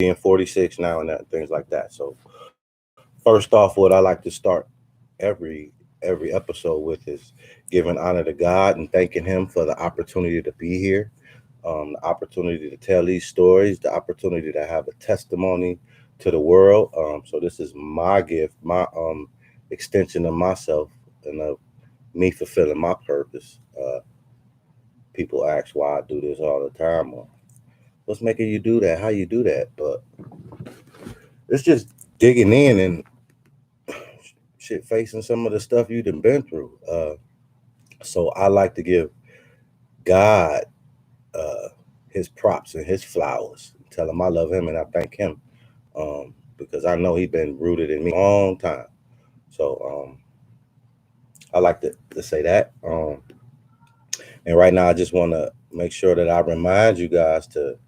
being 46 now and things like that. So first off, what I like to start every every episode with is giving honor to God and thanking Him for the opportunity to be here, the opportunity to tell these stories, the opportunity to have a testimony to the world. So this is my gift, my extension of myself and of me fulfilling my purpose. People ask why I do this all the time. Or, what's making you do that? How you do that? But it's just digging in and shit, facing some of the stuff you done been through. So I like to give God uh, his props and his flowers. Tell him I love him and I thank him because I know he been rooted in me a long time. So I like to say that. And right now, I just want to make sure that I remind you guys to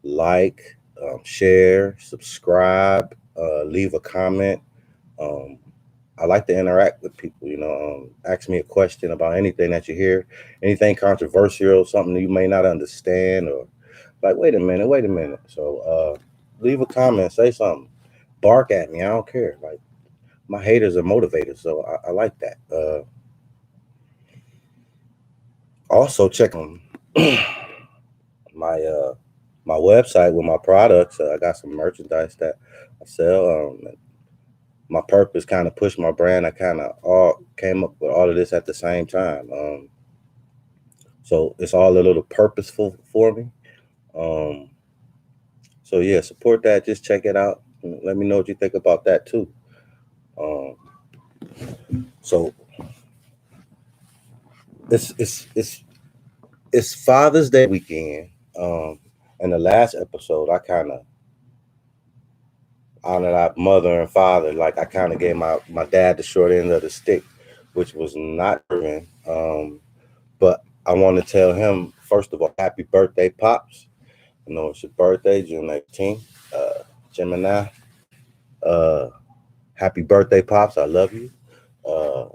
like, share, subscribe, leave a comment. Um, I like to interact with people. Ask me a question about anything that you hear, anything controversial, something you may not understand, or like, wait a minute. So, leave a comment, say something, bark at me. I don't care. Like my haters are motivators, so I like that. Also, check on my my website with my products. I got some merchandise that I sell. My purpose kind of pushed my brand. I kind of all came up with all of this at the same time. So it's all a little purposeful for me. Um, so yeah, support that. Just check it out. Let me know what you think about that too. Um, so it's Father's Day weekend. Um, and the last episode, I kind of honored our mother and father. Like I kind of gave my dad the short end of the stick, which was not deserving. But I want to tell him first of all, happy birthday, pops. I know it's your birthday, June 18th. Gemini. Uh, happy birthday, pops. I love you. Uh,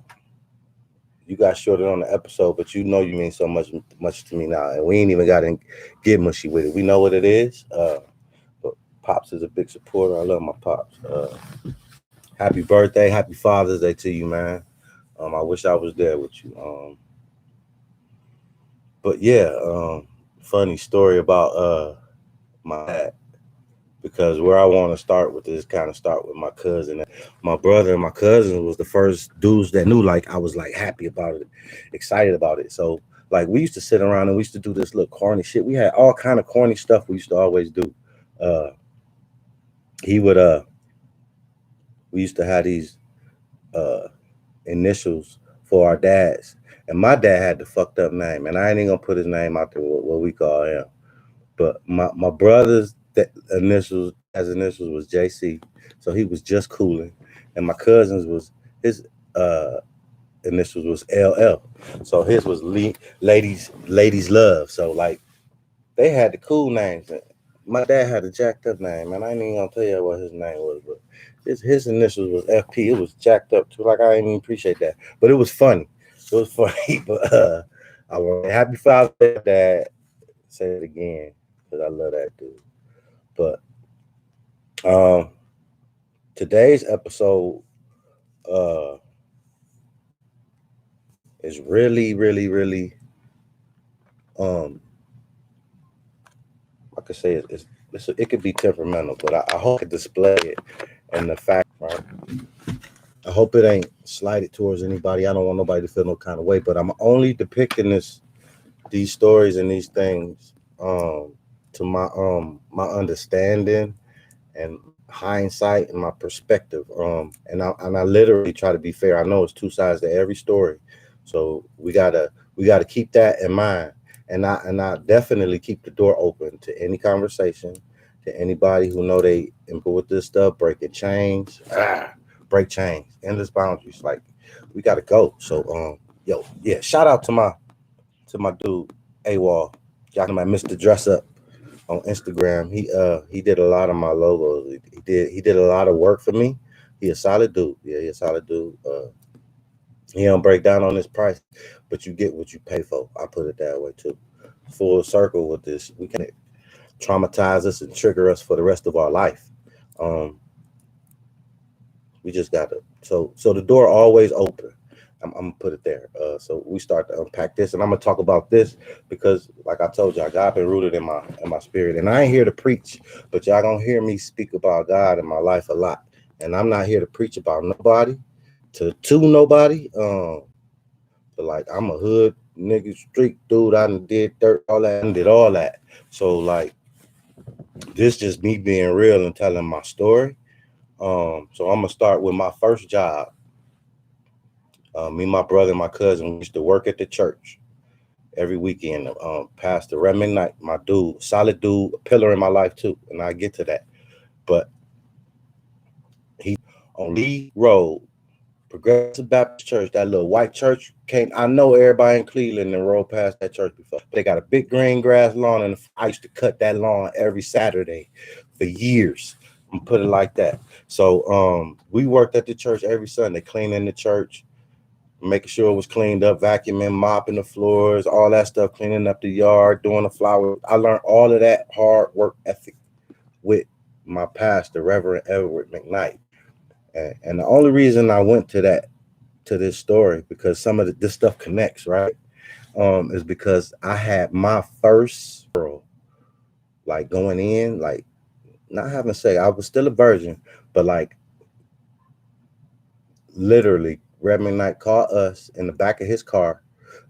you got shorted on the episode, but you know you mean so much to me now, and we ain't even got to get mushy with it. We know what it is. But pops is a big supporter. I love my pops. Happy birthday, happy Father's Day to you, man. I wish I was there with you. But yeah, funny story about my dad because where I want to start with this kind of start with my cousin. My brother and my cousin was the first dudes that knew like I was like happy about it, excited about it. So like we used to sit around and we used to do this little corny shit. We had all kind of corny stuff we used to always do. Uh he would we used to have these uh initials for our dads. And my dad had the fucked up name, and I ain't even gonna put his name out there what we call him. But my brother's dad's initials was JC, so he was just cooling, and my cousin's was his uh initials was LL, so his was ladies love. So like they had the cool names. My dad had a jacked up name, and I ain't even gonna tell you what his name was, but his initials was FP. It was jacked up too. Like I didn't even appreciate that, but it was funny. It was funny. But I want to happy Father's Day, Dad. Say it again because I love that dude. But um, today's episode uh is really um I could say it could be temperamental, but I hope it display it and the fact right. I hope it ain't slighted towards anybody. I don't want nobody to feel no kind of way, but I'm only depicting these stories and these things to my understanding and hindsight and my perspective. And I literally try to be fair. I know it's two sides to every story, so we gotta keep that in mind. And I definitely keep the door open to any conversation, to anybody who know they input with this stuff, breaking chains, break chains, endless boundaries. Like we gotta go. So yo, yeah, shout out to my dude AWOL. Y'all know my Mr. Dress Up on Instagram. He did a lot of my logos. He did a lot of work for me. He a solid dude. Yeah, he a solid dude. He don't break down on his price, but you get what you pay for. I put it that way too. Full circle with this. We connect. traumatize us and trigger us for the rest of our life. Um, we just gotta. So the door always open. I'm gonna put it there. So we start to unpack this, and I'm gonna talk about this because, like I told y'all, God been rooted in my spirit, and I ain't here to preach, but y'all gonna hear me speak about God in my life a lot. And I'm not here to preach about nobody, to nobody. But like I'm a hood nigga, street dude. I done did dirt, all that, and did all that. So like this just me being real and telling my story. So I'm gonna start with my first job. Me, my brother, and my cousin, we used to work at the church every weekend. Pastor Remy Knight, my dude, solid dude, a pillar in my life too, and I get to that. But he on Lee Road, Progressive Baptist Church, that little white church. Can't I know everybody in Cleveland and rolled past that church before? But they got a big green grass lawn, and I used to cut that lawn every Saturday for years. I'm put it like that. So we worked at the church every Sunday, cleaning the church, making sure it was cleaned up, vacuuming, mopping the floors, all that stuff, cleaning up the yard, doing the flowers. I learned all of that hard work ethic with my pastor, Reverend Edward McKnight. And the only reason I went to this story because some of this stuff connects, right? Is because I had my first girl, like going in, like not having sex. I was still a virgin, but like literally, Reverend Knight caught us in the back of his car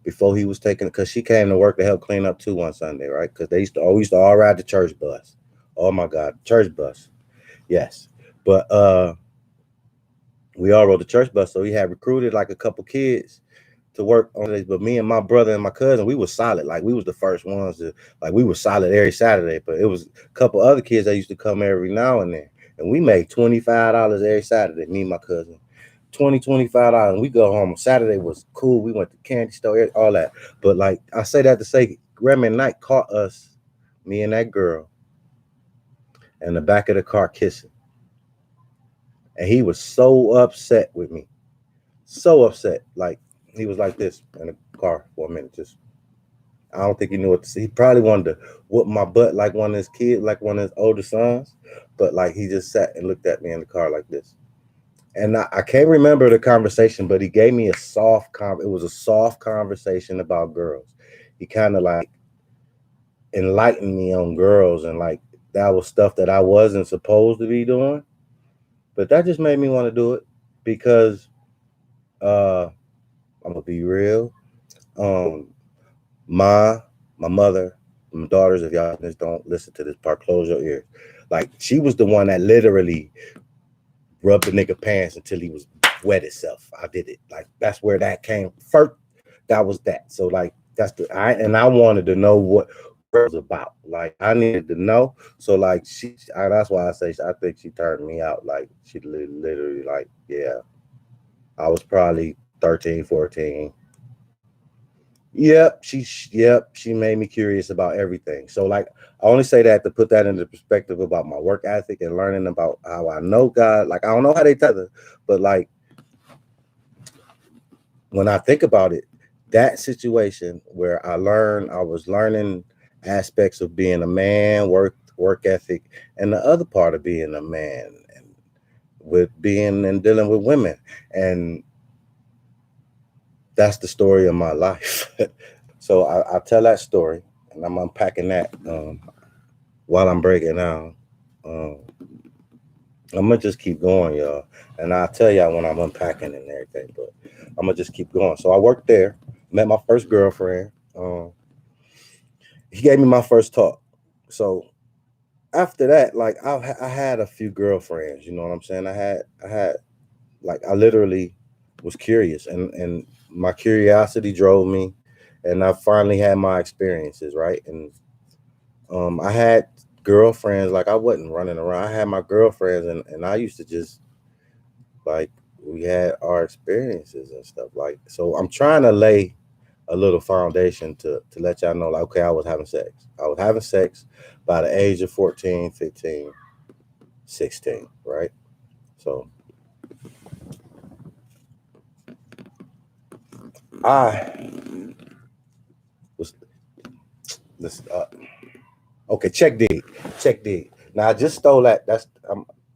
before he was taking, because she came to work to help clean up too one Sunday, right? Because they used to all ride the church bus. Oh my God, church bus. Yes. But we all rode the church bus. So he had recruited like a couple kids to work on this. But me and my brother and my cousin, we was solid. Like we was the first ones to, like, we was solid every Saturday. But it was a couple other kids that used to come every now and then. And we made $25 every Saturday, me and my cousin. $25 and we go home. Saturday was cool. We went to candy store, all that. But like I say that to say, Remy Knight caught us, me and that girl, in the back of the car kissing. And he was so upset with me. So upset. Like he was like this in the car for a minute. Just I don't think he knew what to say. He probably wanted to whoop my butt like one of his kids, like one of his older sons. But like he just sat and looked at me in the car like this. And I can't remember the conversation, but he gave me a it was a soft conversation about girls. He kind of like enlightened me on girls, and like that was stuff that I wasn't supposed to be doing. But that just made me want to do it because I'm gonna be real. Um my my mother, my daughters, if y'all just don't listen to this part, close your ears. Like she was the one that literally rubbed the nigga pants until he was wet himself. I did it. Like that's where that came first. That was that. So like I wanted to know what it was about. Like I needed to know. So like that's why I say I think she turned me out. Like she literally like, yeah. I was probably 13, 14. She made me curious about everything. So like I only say that to put that into perspective about my work ethic and learning about how I know God. Like I don't know how they tether, but like when I think about it, that situation where I was learning aspects of being a man, work ethic, and the other part of being a man and with being and dealing with women. And that's the story of my life. So I tell that story and I'm unpacking that while I'm breaking down. Um, I'm gonna just keep going, y'all, and I'll tell y'all when I'm unpacking and everything. But I'm gonna just keep going. So I worked there, met my first girlfriend. He gave me my first talk. So after that, like I had a few girlfriends. You know what I'm saying? I had like I literally was curious, and my curiosity drove me, and I finally had my experiences, right? And I had girlfriends. Like I wasn't running around. I had my girlfriends, and I used to just like we had our experiences and stuff. Like so, I'm trying to lay a little foundation to let y'all know. Like okay, I was having sex. I was having sex by the age of 14, 15, 16. Right. So I was this. Okay, check dig. Now I just stole that. That's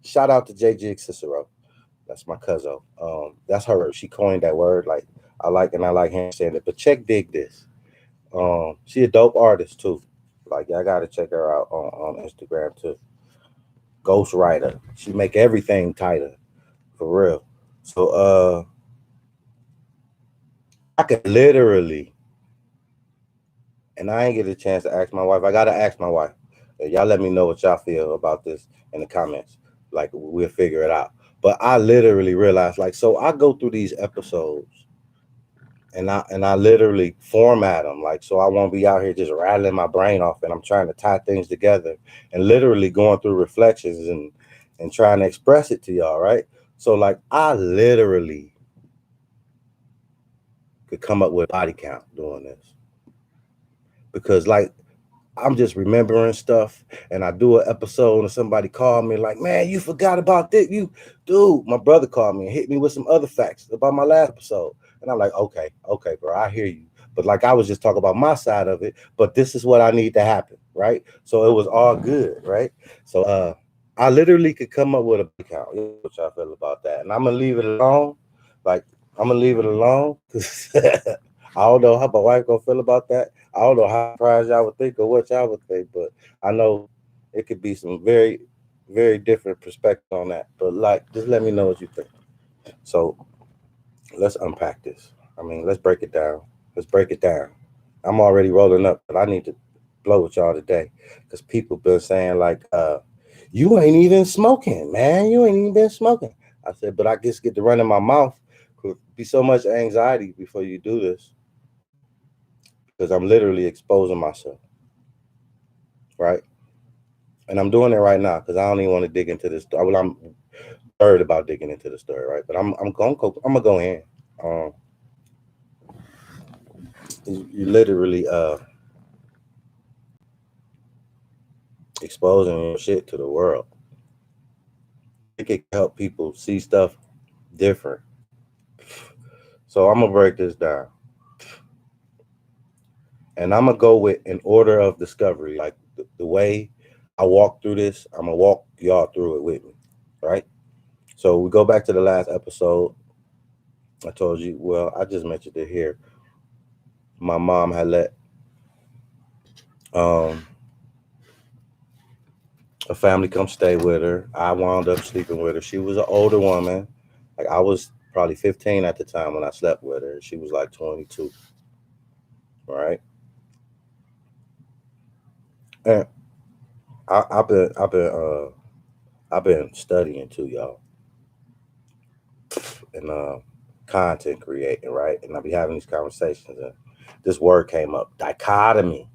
shout out to J Jig Cicero. That's my cousin. That's her. She coined that word. Like I like him saying it. But check dig this. She a dope artist too. Like y'all gotta check her out on Instagram too. Ghostwriter. She make everything tighter for real. So I could literally, and I ain't get a chance to ask my wife. I gotta ask my wife. Y'all let me know what y'all feel about this in the comments. Like we'll figure it out. But I literally realized, like, so I go through these episodes and I literally format them, like, so I won't be out here just rattling my brain off, and I'm trying to tie things together and literally going through reflections and trying to express it to y'all, right? So like I literally could come up with body count doing this because like I'm just remembering stuff, and I do an episode and somebody called me like, man, you forgot about this. You, dude, my brother called me and hit me with some other facts about my last episode. And I'm like, okay, bro, I hear you. But like I was just talking about my side of it, but this is what I need to happen, right? So it was all good, right? So I literally could come up with a big count. What y'all feel about that? And I'm gonna leave it alone. Like I'm gonna leave it alone because I don't know how my wife gonna feel about that. I don't know how surprised y'all would think or what y'all would think, but I know it could be some very, very different perspective on that. But like, just let me know what you think. So let's unpack this. I mean, let's break it down. Let's break it down. I'm already rolling up, but I need to blow with y'all today because people been saying like, you ain't even smoking, man. You ain't even been smoking. I said, but I just get to run in my mouth. Could be so much anxiety before you do this because I'm literally exposing myself, right? And I'm doing it right now because I don't even want to dig into this. Well, I'm worried about digging into the story, right? But I'm gonna go in. Um, you literally exposing your shit to the world. It can help people see stuff different. So I'm gonna break this down, and I'm gonna go with an order of discovery, like the way I walk through this. I'm gonna walk y'all through it with me, right? So we go back to the last episode. I told you. Well, I just mentioned it here. My mom had let um a family come stay with her. I wound up sleeping with her. She was an older woman. Like I was probably 15 at the time when I slept with her. She was like 22, right? And I've been studying too, y'all, and content creating, right? And I be having these conversations, and this word came up, dichotomy.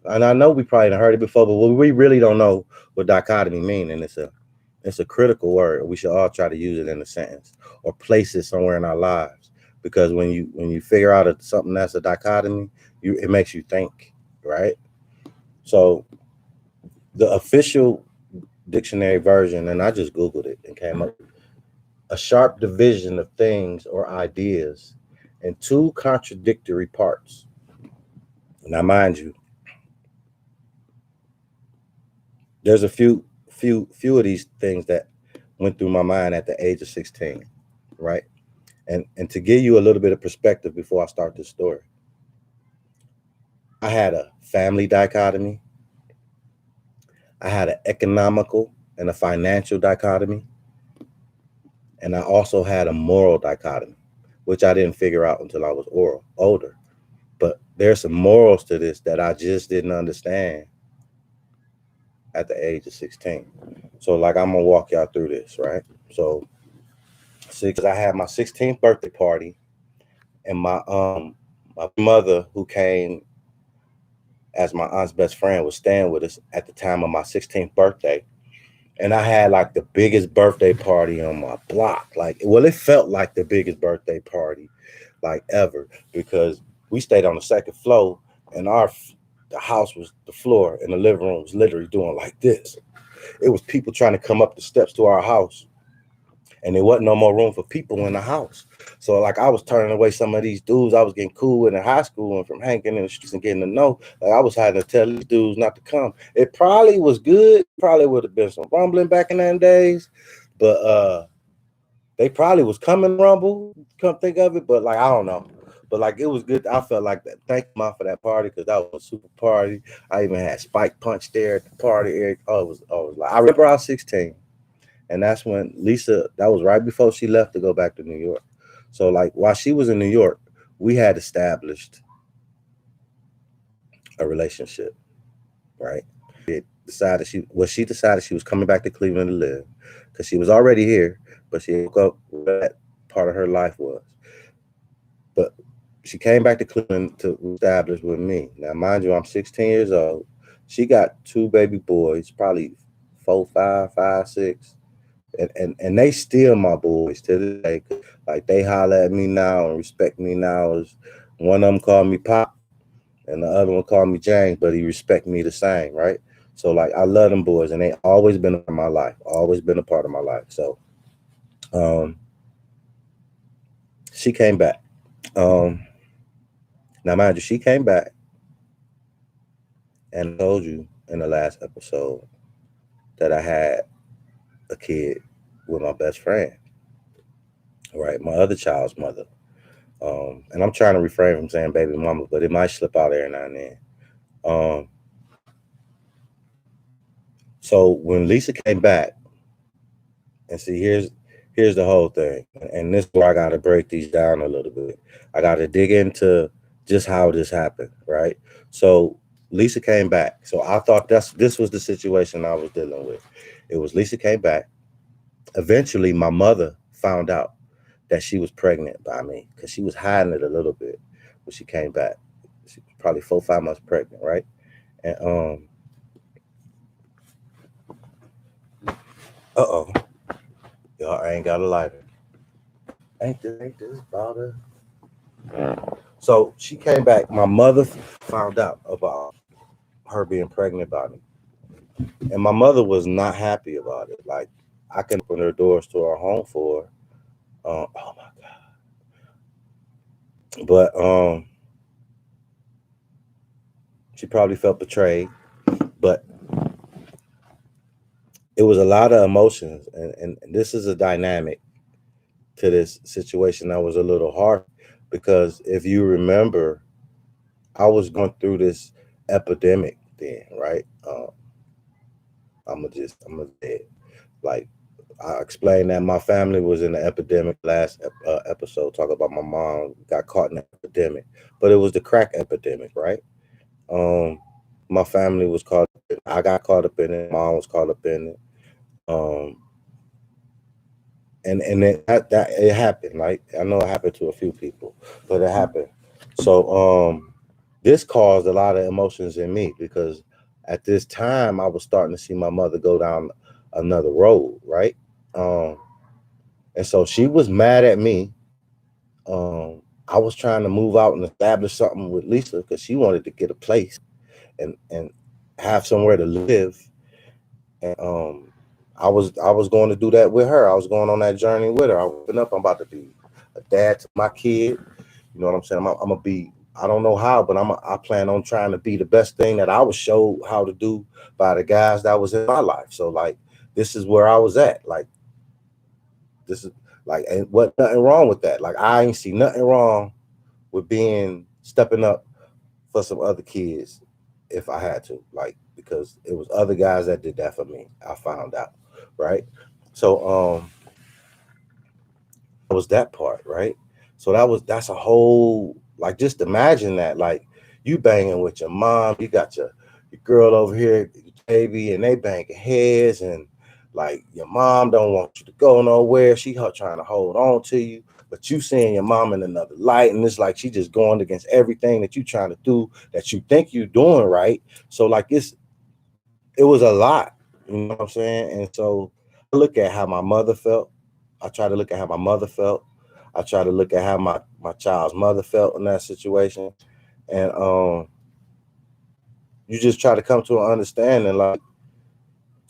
And I know we probably done heard it before, but we really don't know what dichotomy mean, and it's a critical word. We should all try to use it in a sentence or place it somewhere in our lives because when you figure out something that's a dichotomy, it makes you think, right? So the official dictionary version, and I just googled it and came up a sharp division of things or ideas in two contradictory parts. Now, mind you, there's a few of these things that went through my mind at the age of 16, right? And to give you a little bit of perspective before I start this story, I had a family dichotomy, I had an economical and a financial dichotomy, and I also had a moral dichotomy, which I didn't figure out until I was older. But there's some morals to this that I just didn't understand at the age of 16. So like I'm gonna walk y'all through this, right? So I had my 16th birthday party, and my mother, who came as my aunt's best friend, was staying with us at the time of my 16th birthday. And I had like the biggest birthday party on my block. Like, well, it felt like the biggest birthday party like ever because we stayed on the second floor, and the house was the floor, and the living room was literally doing like this. It was people trying to come up the steps to our house, and there wasn't no more room for people in the house. So like I was turning away some of these dudes I was getting cool with in high school and from hanging in the streets and getting to know. Like I was having to tell these dudes not to come. It probably was good. Probably would have been some rumbling back in them days, but they probably was coming rumble. Come think of it, but like I don't know. But like it was good. I felt like that. Thank you, Mom, for that party because that was a super party. I even had Spike Punch there at the party. Oh, it was like I remember I was 16. And that's when Lisa, that was right before she left to go back to New York. So like while she was in New York, we had established a relationship, right? She decided she was coming back to Cleveland to live because she was already here, but she woke up where that part of her life was. But she came back to Cleveland to establish with me. Now, mind you, I'm 16 years old. She got two baby boys, probably 4, 5, 5, 6. And they still my boys to this day. Like they holler at me now and respect me now. As one of them called me Pop, and the other one called me James, but he respect me the same, right? So like I love them boys, and they always been a part of my life, always been a part of my life. So, um, she came back. Um, Now mind you, she came back, and I told you in the last episode that I had a kid with my best friend, right? My other child's mother. And I'm trying to refrain from saying baby mama, but it might slip out every now and then. Um, so when Lisa came back, and see, here's the whole thing, and this is where I got to break these down a little bit. I got to dig into just how this happened, right? So Lisa came back. So I thought this was the situation I was dealing with. It was Lisa came back. Eventually, my mother found out that she was pregnant by me because she was hiding it a little bit when she came back. She was probably 4, 5 months pregnant, right? And uh-oh, y'all, I ain't got a lighter. Ain't this bother? So she came back. My mother found out about her being pregnant by me, and my mother was not happy about it. Like I can open her doors to our home for her. Oh my god! But she probably felt betrayed. But it was a lot of emotions, and this is a dynamic to this situation that was a little hard because if you remember, I was going through this epidemic then, right? I'm gonna say it. Like I explained that my family was in the epidemic last episode, talk about my mom got caught in the epidemic, but it was the crack epidemic, right? Um, my family was caught. I got caught up in it. Mom was caught up in it. Um, and that it happened. Like I know it happened to a few people, but it happened. So this caused a lot of emotions in me because at this time I was starting to see my mother go down another road, right? Um, and so she was mad at me. I was trying to move out and establish something with Lisa because she wanted to get a place and have somewhere to live. And I was going to do that with her. I was going on that journey with her. I opened up. I'm about to be a dad to my kid. You know what I'm saying? I'm gonna be. I don't know how, but I plan on trying to be the best thing that I was showed how to do by the guys that was in my life. So like, this is where I was at. Like, this is like, and what nothing wrong with that. Like, I ain't see nothing wrong with being stepping up for some other kids if I had to. Like, because it was other guys that did that for me. I found out, right? So that was that part, right? So that's a whole like just imagine that like you banging with your mom, you got your girl over here, your baby, and they banging heads, and like your mom don't want you to go nowhere. She her trying to hold on to you, but you seeing your mom in another light, and it's like she just going against everything that you trying to do that you think you doing right. So like it was a lot, you know what I'm saying? And so I look at how my mother felt. I try to look at how my mother felt. I try to look at how my child's mother felt in that situation. And you just try to come to an understanding. Like,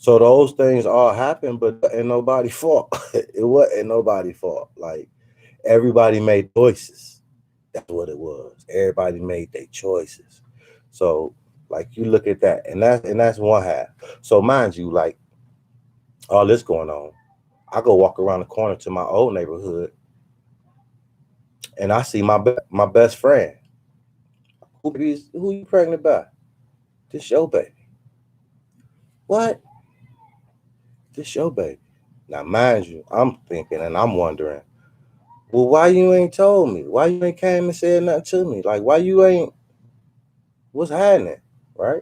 So those things all happened, but ain't nobody fault. It wasn't nobody fault. Like everybody made choices. That's what it was. Everybody made their choices. So like you look at that, and that's one half. So mind you, like all this going on, I go walk around the corner to my old neighborhood, and I see my best friend. Who you pregnant by? This your baby. What? This your baby. Now mind you, I'm thinking and I'm wondering, well, why you ain't told me? Why you ain't came and said nothing to me? Like why you ain't what's happening? Right?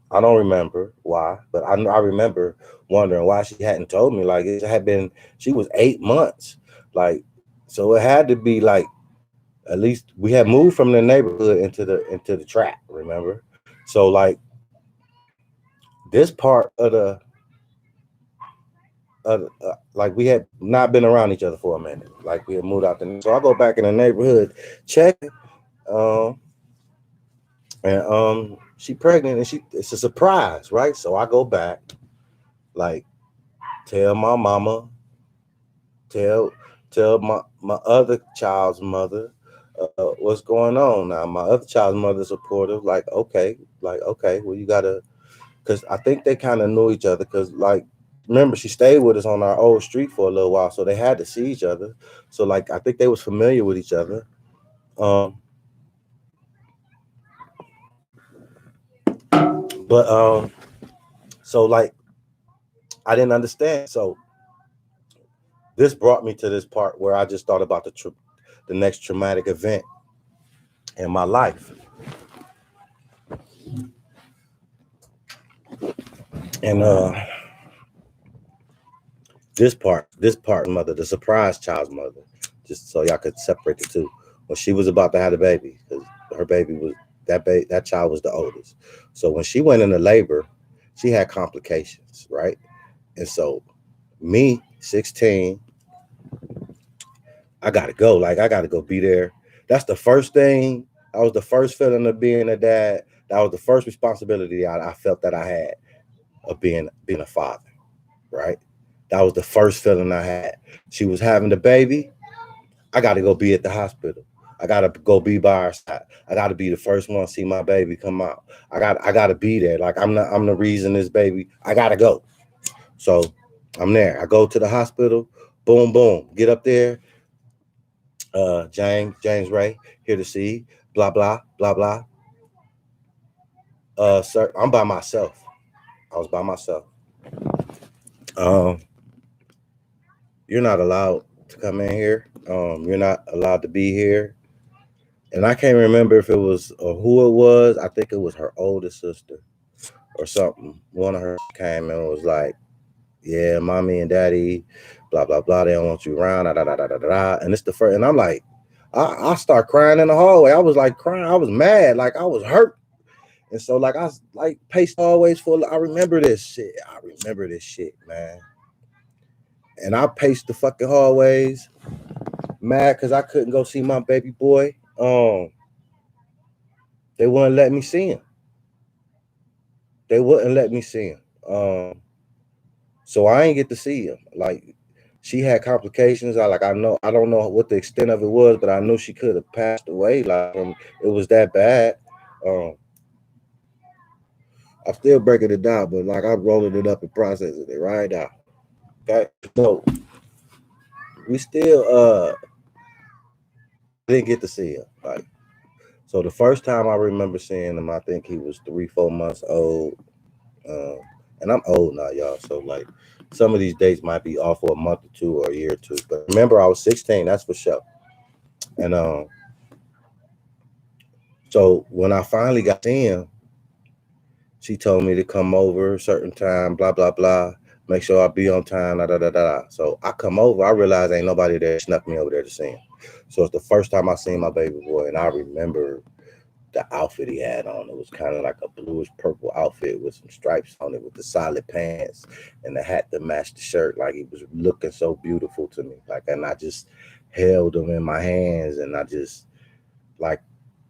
I don't remember why, but I remember wondering why she hadn't told me. Like it had been, she was 8 months. Like, so it had to be like at least we had moved from the neighborhood into the trap. Remember, so like this part of like we had not been around each other for a minute. Like we had moved out the. So I go back in the neighborhood, check, um, and she pregnant and it's a surprise, right? So I go back, like tell my mama, tell my other child's mother what's going on. Now my other child's mother supportive, like okay, well you gotta, because I think they kind of knew each other, because like remember she stayed with us on our old street for a little while, so they had to see each other. So like I think they was familiar with each other. um but so like I didn't understand. So this brought me to this part where I just thought about the next traumatic event in my life. And this part mother, the surprise child's mother, just so y'all could separate the two. When she was about to have a baby, because her baby was that child was the oldest. So when she went into labor, she had complications, right? And so me, 16, I gotta go. Like I gotta go be there. That's the first thing. That was the first feeling of being a dad. That was the first responsibility I felt that I had of being a father, right? That was the first feeling I had. She was having the baby. I got to go be at the hospital. I got to go be by her side. I got to be the first one to see my baby come out. I got to be there. Like I'm the reason this baby. I got to go. So I'm there. I go to the hospital. Boom, boom. Get up there. James Ray here to see. Blah blah blah blah. Sir, I'm by myself. I was by myself. Um, you're not allowed to come in here. You're not allowed to be here. And I can't remember if it was or who it was. I think it was her oldest sister or something. One of her came and was like, "Yeah, mommy and daddy, blah blah blah. They don't want you around." Da, da, da, da, da, da. And it's the first. And I'm like, I start crying in the hallway. I was like crying. I was mad. Like I was hurt. And so like I like paced hallways for. I remember this shit. I remember this shit, man. And I paced the fucking hallways, mad because I couldn't go see my baby boy. They wouldn't let me see him. They wouldn't let me see him. So I ain't get to see him. Like she had complications. I don't know what the extent of it was, but I knew she could have passed away. Like it was that bad. Um, I'm still breaking it down, but like I'm rolling it up and processing it right now. Okay, so we still didn't get to see him. Like so, the first time I remember seeing him, I think he was 3, 4 months old. Um, and I'm old now, y'all. So like some of these dates might be off for a month or two or a year or two. But remember, I was 16, that's for sure. And so when I finally got to see him, she told me to come over a certain time, blah blah blah. Make sure I be on time, da da da da. So I come over, I realized ain't nobody there. Snuck me over there to see him. So it's the first time I seen my baby boy, and I remember the outfit he had on. It was kind of like a bluish purple outfit with some stripes on it, with the solid pants and the hat that matched the shirt. Like he was looking so beautiful to me. Like, and I just held him in my hands, and I just like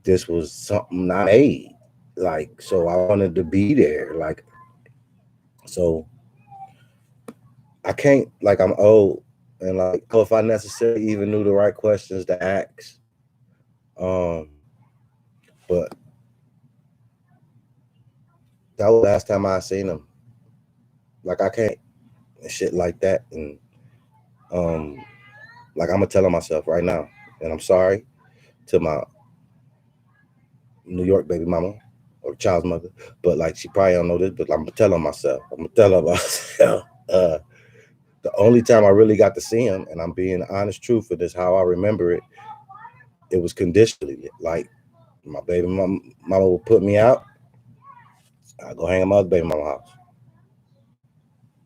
this was something I made. Like, so I wanted to be there. Like, So I can't, like, I'm old and like, oh, if I necessarily even knew the right questions to ask. But that was the last time I seen him. Like, I can't and shit like that. And like, I'm gonna tell myself right now, and I'm sorry to my New York baby mama or child's mother, but like, she probably don't know this, but I'm telling myself, I'm gonna tell her myself. The only time I really got to see him, and I'm being honest, truth for this, how I remember it, it was conditionally. Like, my baby mama would put me out, I go hang at my other baby mama house.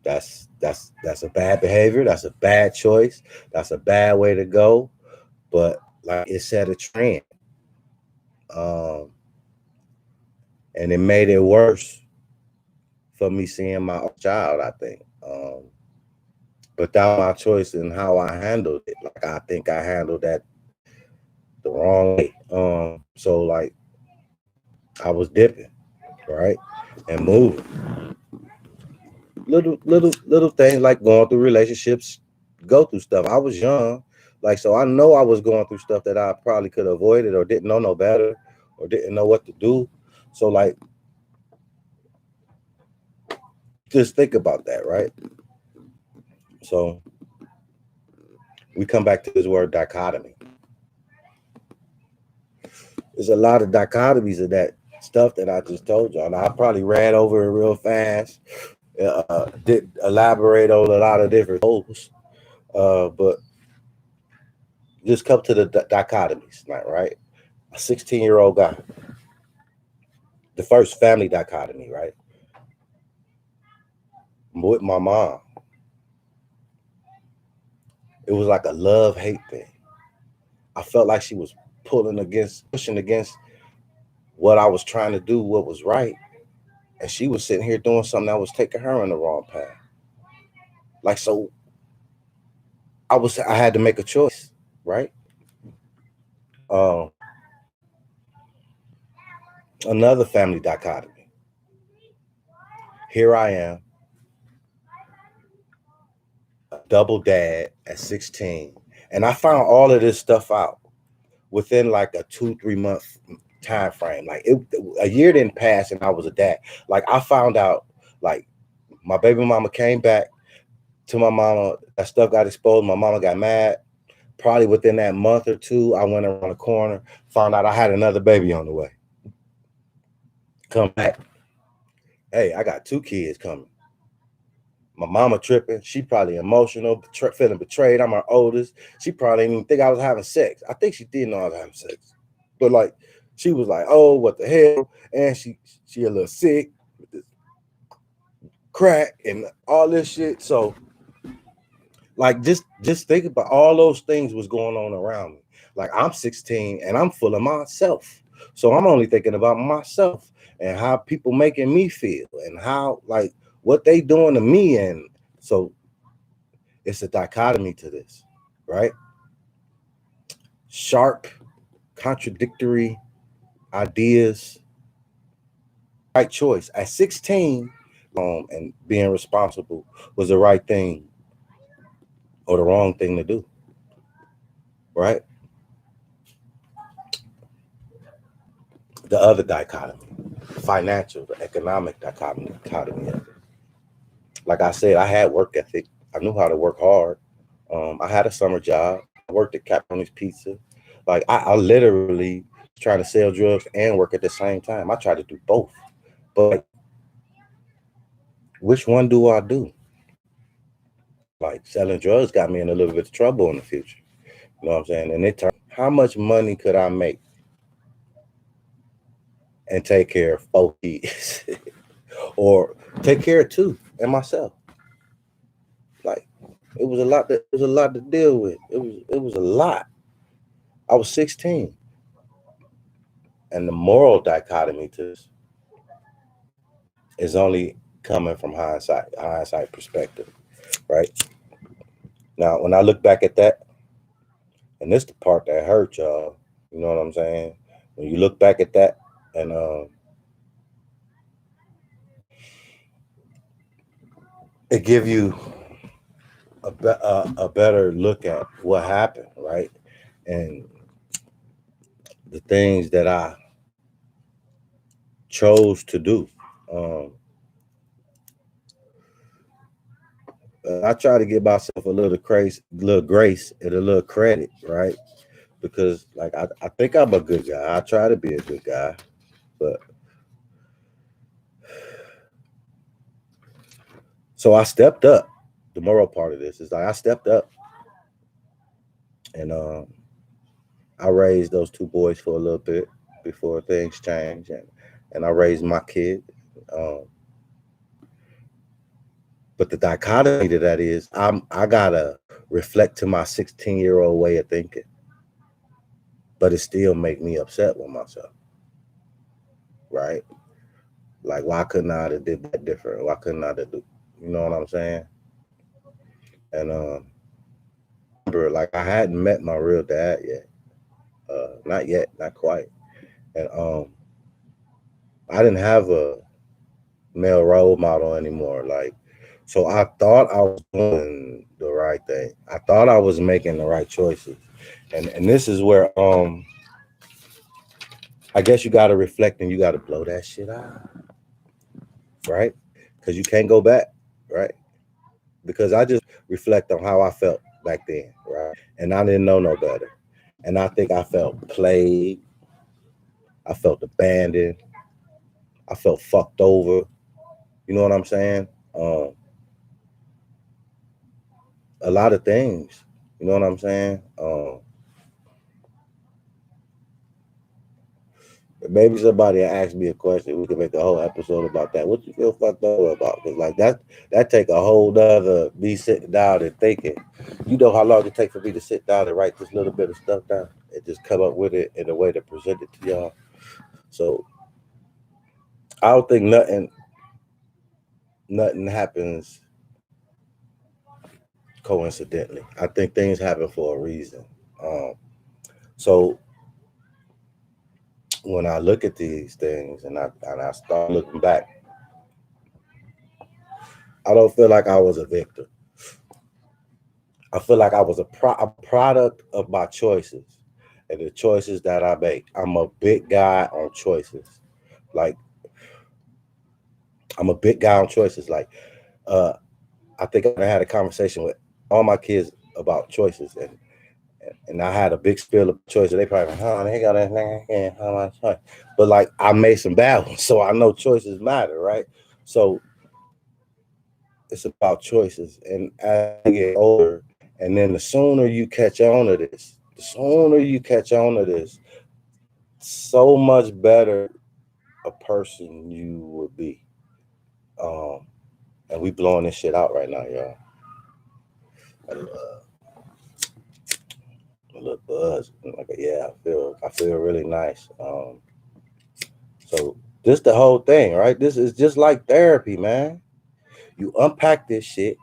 That's a bad behavior. That's a bad choice. That's a bad way to go. But like, it set a trend, um, and it made it worse for me seeing my child. I think, but that was my choice in how I handled it. Like, I think I handled that the wrong way. So like, I was dipping, right, and moving. Little things like going through relationships, go through stuff. I was young, like, so I know I was going through stuff that I probably could have avoided or didn't know no better or didn't know what to do. So like, just think about that, right? So we come back to this word dichotomy. There's a lot of dichotomies of that stuff that I just told y'all. Now, I probably ran over it real fast, did elaborate on a lot of different goals, but just come to the dichotomies, right? A 16-year-old guy, the first family dichotomy, right? With my mom, it was like a love hate thing. I felt like she was pushing against what I was trying to do, what was right, and she was sitting here doing something that was taking her in the wrong path. Like, so I had to make a choice, right? Um, Another family dichotomy. Here I am, a double dad at 16, and I found all of this stuff out within like a 2-3 month time frame. Like, a year didn't pass and I was a dad. Like, I found out, like, my baby mama came back to my mama, that stuff got exposed, my mama got mad. Probably within that month or two, I went around the corner, found out I had another baby on the way. Come back, hey, I got 2 kids coming. My mama tripping. She probably emotional, feeling betrayed. I'm her oldest. She probably didn't even think I was having sex. I think she did know I was having sex, but like, she was like, "Oh, what the hell?" And she a little sick with this crack and all this shit. So like, just think about all those things was going on around me. Like, I'm 16 and I'm full of myself, so I'm only thinking about myself and how people making me feel and how, like, what they doing to me. And so it's a dichotomy to this, right? Sharp, contradictory ideas. Right choice at 16, and being responsible was the right thing or the wrong thing to do, right? The other dichotomy, financial, the economic dichotomy of it. Like I said, I had work ethic. I knew how to work hard. I had a summer job. I worked at Caproni's Pizza. Like, I literally trying to sell drugs and work at the same time. I tried to do both, but which one do I do? Like, selling drugs got me in a little bit of trouble in the future. You know what I'm saying? And it turned, how much money could I make and take care of 4 kids, or take care of 2 and myself? Like, it was a lot. It was a lot to deal with. It was a lot. I was 16, and the moral dichotomy to this is only coming from hindsight perspective, right? Now, when I look back at that, and this the part that hurt y'all, you know what I'm saying? When you look back at that, and it give you a better look at what happened, right? And the things that I chose to do. Um, I try to give myself a little grace, and a little credit, right? Because like I think I'm a good guy. I try to be a good guy, but so I stepped up. The moral part of this is like I stepped up, and I raised those two boys for a little bit before things change, and I raised my kid. Um, but the dichotomy to that is I gotta reflect to my 16-year-old way of thinking, but it still make me upset with myself, right? Like why couldn't I have did that different? Why couldn't I have do? You know what I'm saying? And remember, like I hadn't met my real dad yet, not yet, not quite, and I didn't have a male role model anymore. Like, so I thought I was doing the right thing. I thought I was making the right choices, and this is where I guess you got to reflect and you got to blow that shit out, right? Because you can't go back, right? Because I just reflect on how I felt back then, right? And I didn't know no better, and I think I felt played, I felt abandoned, I felt fucked over. You know what I'm saying? A lot of things. You know what I'm saying? Maybe somebody asked me a question. We could make a whole episode about that. What you feel fucked over about? Because like that take a whole nother me sitting down and thinking. You know how long it takes for me to sit down and write this little bit of stuff down and just come up with it in a way to present it to y'all. So I don't think nothing happens coincidentally. I think things happen for a reason. Um, so when I look at these things and I start looking back, I don't feel like I was a victim. I feel like I was a product of my choices and the choices that I make. I'm a big guy on choices. Like I'm a big guy on choices. Like uh, I think I had a conversation with all my kids about choices, and I had a big spill of choices. They probably, they got anything, how much choice. But like I made some bad ones, so I know choices matter, right? So it's about choices, and as you get older, and then the sooner you catch on to this, so much better a person you will be. Um, and we blowing this shit out right now, y'all. A little buzz, like yeah, I feel really nice. So this the whole thing, right? This is just like therapy, man. You unpack this shit,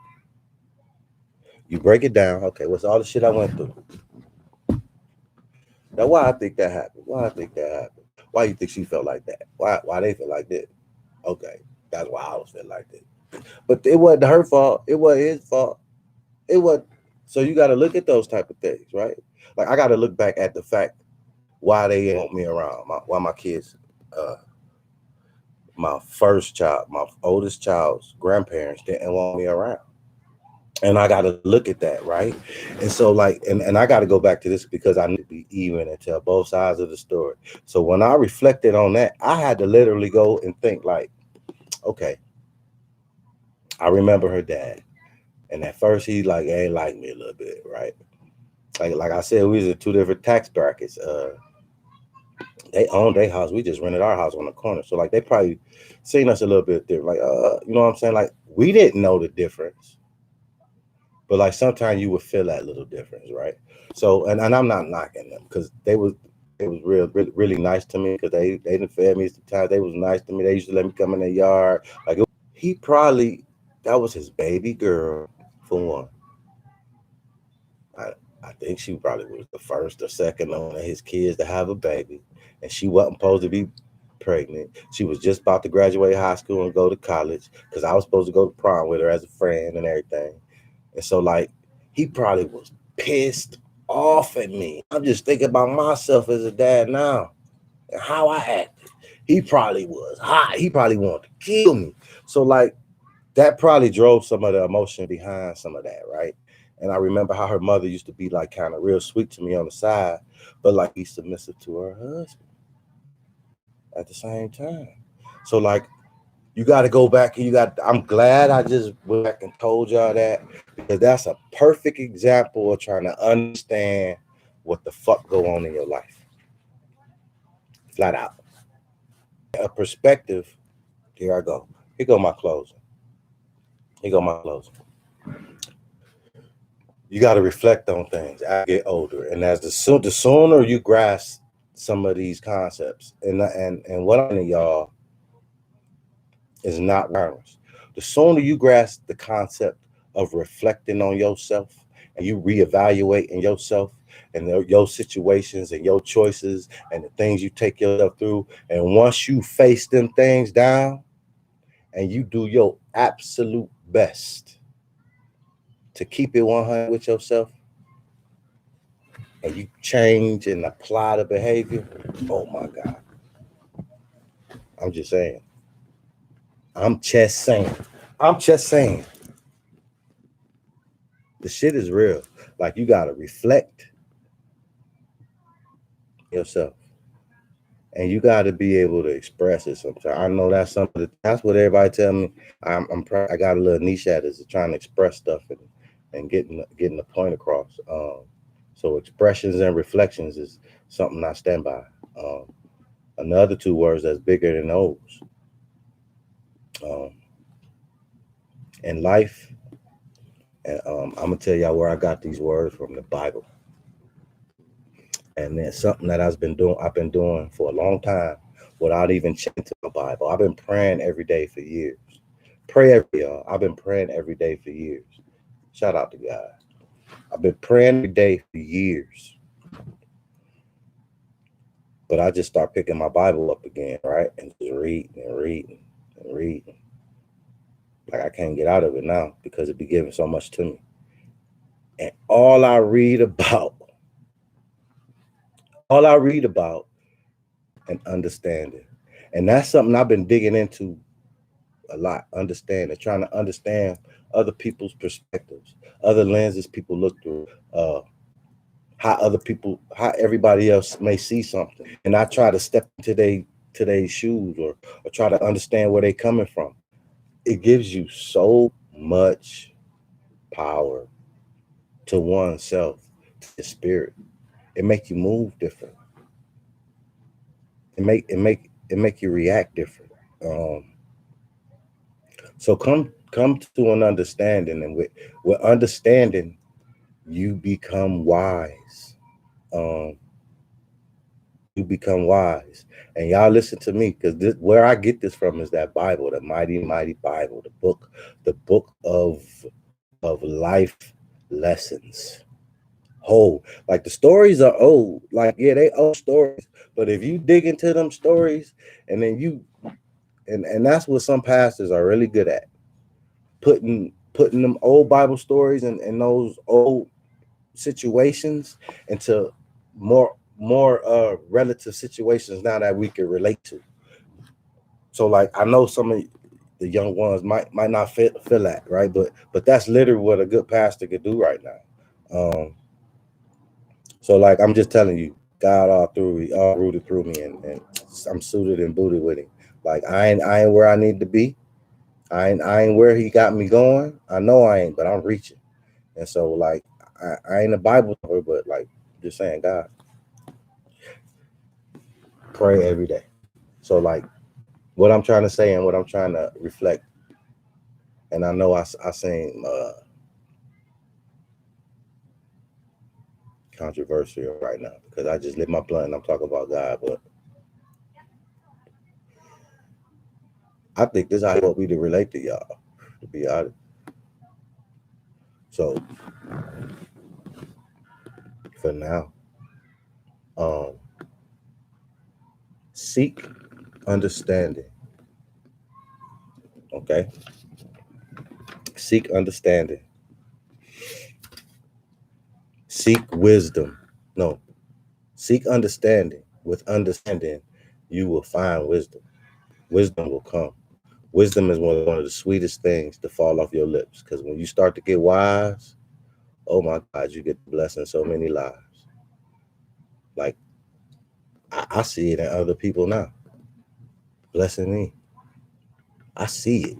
you break it down. Okay, what's all the shit I went through? Now, why I think that happened? Why I think that happened? Why you think she felt like that? Why they feel like that? Okay, that's why I was feeling like that. But it wasn't her fault. It wasn't his fault. It was. So you got to look at those type of things, right? Like I got to look back at the fact why they didn't want me around. Why my kids, uh, my first child, my oldest child's grandparents didn't want me around. And I got to look at that, right? And so like and I got to go back to this because I need to be even and tell both sides of the story. So when I reflected on that, I had to literally go and think like, okay, I remember her dad, and at first he like ain't like me a little bit, right? Like I said, we was in two different tax brackets. They owned their house, we just rented our house on the corner, so like they probably seen us a little bit different, like you know what I'm saying, like we didn't know the difference. But like sometimes you would feel that little difference, right? So and I'm not knocking them because they was really nice to me because they didn't fail me sometimes. They was nice to me. They used to let me come in their yard. Like he probably that was his baby girl for one. I I think she probably was the first or second on his kids to have a baby, and she wasn't supposed to be pregnant. She was just about to graduate high school and go to college because I was supposed to go to prom with her as a friend and everything. And so, like, he probably was pissed off at me. I'm just thinking about myself as a dad now and how I acted. He probably was hot. He probably wanted to kill me. So, like, that probably drove some of the emotion behind some of that, right? And I remember how her mother used to be like kind of real sweet to me on the side, but like be submissive to her husband at the same time. So like you got to go back and I'm glad I just went back and told y'all that because that's a perfect example of trying to understand what the fuck go on in your life. Flat out. A perspective. Here I go. Here go my closing. Here go my closing. You got to reflect on things as you get older, and as the sooner you grasp some of these concepts, and what I mean, y'all, is not violence. The sooner you grasp the concept of reflecting on yourself and you reevaluating yourself and your situations and your choices and the things you take yourself through, and once you face them things down and you do your absolute best to keep it 100 with yourself, and you change and apply the behavior, oh my God. I'm just saying. I'm just saying. I'm just saying. The shit is real. Like you gotta reflect yourself. And you gotta be able to express it sometimes. I know that's something that's what everybody tell me. I got a little niche at is trying to express stuff and getting the point across. So expressions and reflections is something I stand by. Another two words that's bigger than those. In life, and I'm gonna tell y'all where I got these words from, the Bible. And it's something that I've been doing for a long time without even checking to my Bible. I've been praying every day for years. I've been praying every day for years. Shout out to God. I've been praying every day for years. But I just start picking my Bible up again, right? And just reading and reading and reading. Like I can't get out of it now because it be giving so much to me. And all I read about and understanding. And that's something I've been digging into a lot, trying to understand other people's perspectives, other lenses people look through, how everybody else may see something. And I try to step into today's shoes or try to understand where they're coming from. It gives you so much power to oneself, to the spirit. It make you move different. It make you react different. So come to an understanding, and with understanding, you become wise. Um, you become wise, and y'all listen to me because where I get this from is that Bible, the mighty, mighty Bible, the book of life lessons. Whole, like the stories are old, like yeah, they old stories, but if you dig into them stories, and then and that's what some pastors are really good at, putting them old Bible stories and those old situations into more relative situations now that we can relate to. So like I know some of the young ones might not feel that, right? But that's literally what a good pastor could do right now. So like I'm just telling you, God all rooted through me, and I'm suited and booted with him. Like I ain't where I need to be. I ain't where he got me going. I know I ain't, but I'm reaching. And so like I ain't a Bible story, but like just saying, God, pray every day. So like what I'm trying to say and what I'm trying to reflect, and I know I seem controversial right now because I just lit my blunt and I'm talking about God, but I think this is how what we to relate to y'all, to be honest. So for now, seek understanding. Okay? Seek understanding. Seek wisdom. No, seek understanding. With understanding, you will find wisdom. Wisdom will come. Wisdom is one of the sweetest things to fall off your lips. Because when you start to get wise, oh my God, you get blessing so many lives. Like I see it in other people now. Blessing me. I see it.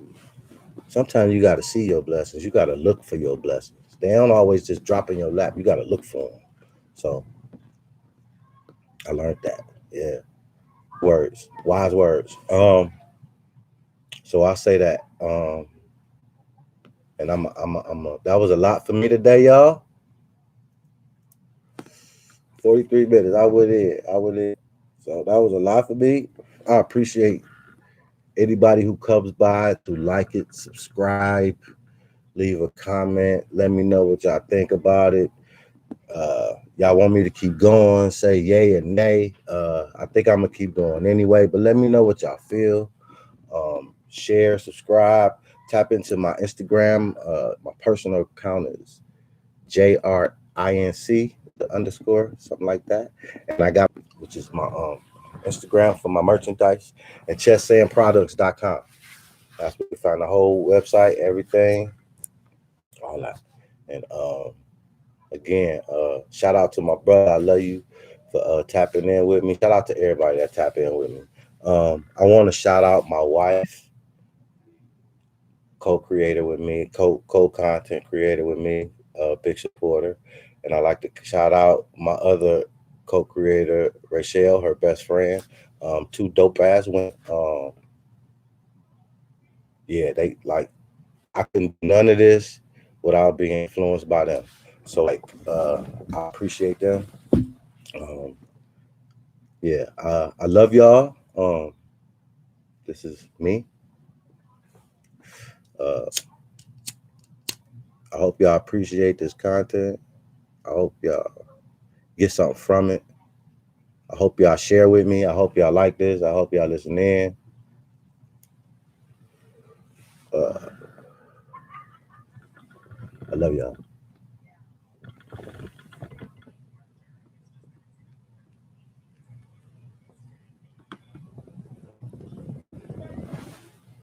Sometimes you got to see your blessings. You got to look for your blessings. They don't always just drop in your lap. You got to look for them. So I learned that. Yeah. Words. Wise words. So I say that. And that was a lot for me today, y'all. 43 minutes. I went in. So that was a lot for me. I appreciate anybody who comes by to like it, subscribe, leave a comment, let me know what y'all think about it. Y'all want me to keep going, say yay or nay. I think I'm gonna keep going anyway, but let me know what y'all feel. Share, subscribe, tap into my Instagram. My personal account is JRINC the underscore, something like that. And I got, which is my Instagram for my merchandise, and chestsandproducts.com. That's where you find the whole website, everything, all that. And again, shout out to my brother. I love you for tapping in with me. Shout out to everybody that tap in with me. I want to shout out my wife, co-creator with me, co-content creator with me, big supporter. And I like to shout out my other co-creator, Rachelle, her best friend. Two dope ass women. Yeah, they like I can do none of this without being influenced by them. So like I appreciate them. Um, yeah, I love y'all. This is me. Uh, I hope y'all appreciate this content. I hope y'all get something from it. I hope y'all share with me. I hope y'all like this. I hope y'all listen in. I love y'all.